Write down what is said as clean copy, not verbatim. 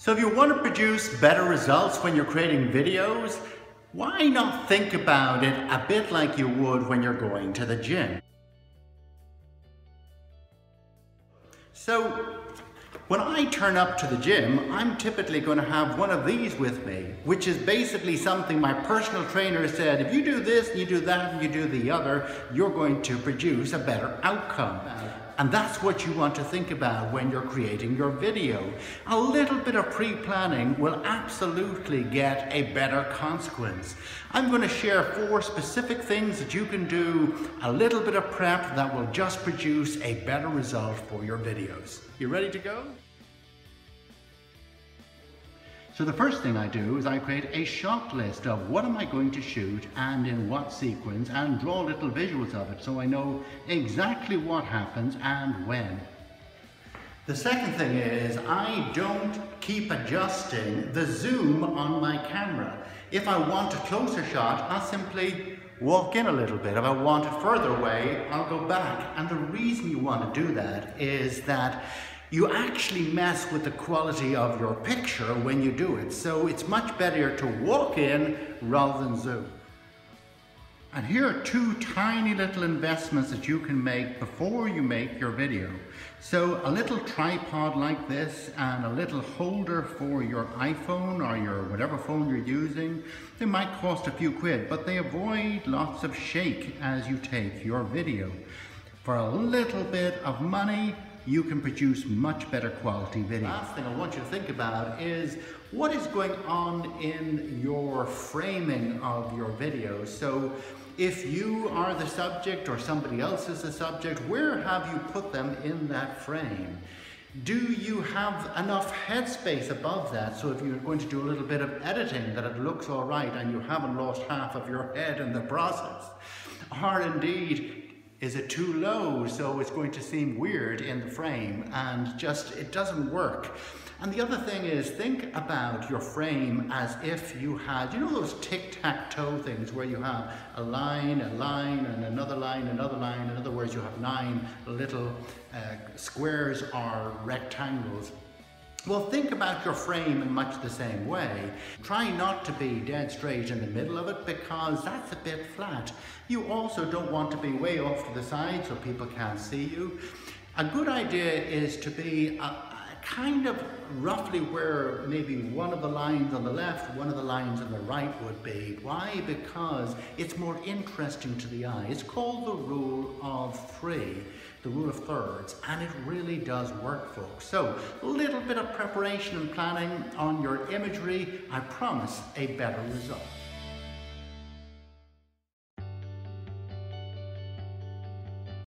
So if you want to produce better results when you're creating videos, why not think about it a bit like you would when you're going to the gym? So when I turn up to the gym, I'm typically going to have one of these with me, which is basically something my personal trainer said, if you do this, you do that, and you do the other, you're going to produce a better outcome. And that's what you want to think about when you're creating your video. A little bit of pre-planning will absolutely get a better consequence. I'm going to share 4 specific things that you can do, a little bit of prep that will just produce a better result for your videos. You ready to go? So the first thing I do is I create a shot list of what am I going to shoot and in what sequence, and draw little visuals of it so I know exactly what happens and when. The second thing is I don't keep adjusting the zoom on my camera. If I want a closer shot, I'll simply walk in a little bit. If I want it further away, I'll go back. And the reason you want to do that is that you actually mess with the quality of your picture when you do it. So it's much better to walk in rather than zoom. And here are 2 tiny little investments that you can make before you make your video. So a little tripod like this and a little holder for your iPhone or your whatever phone you're using. They might cost a few quid, but they avoid lots of shake as you take your video. For a little bit of money, you can produce much better quality video. Last thing I want you to think about is what is going on in your framing of your videos. So if you are the subject or somebody else is the subject, where have you put them in that frame? Do you have enough headspace above that so if you're going to do a little bit of editing that it looks all right and you haven't lost half of your head in the process? Or indeed, is it too low so it's going to seem weird in the frame and just it doesn't work? And the other thing is, think about your frame as if you had, you know those tic-tac-toe things where you have a line, and another line, another line. In other words, you have 9 little squares or rectangles. Well, think about your frame in much the same way. Try not to be dead straight in the middle of it because that's a bit flat. You also don't want to be way off to the side so people can't see you. A good idea is to be kind of roughly where maybe one of the lines on the left, one of the lines on the right would be. Why? Because it's more interesting to the eye. It's called the rule of 3, the rule of thirds, and it really does work, folks. So a little bit of preparation and planning on your imagery, I promise a better result.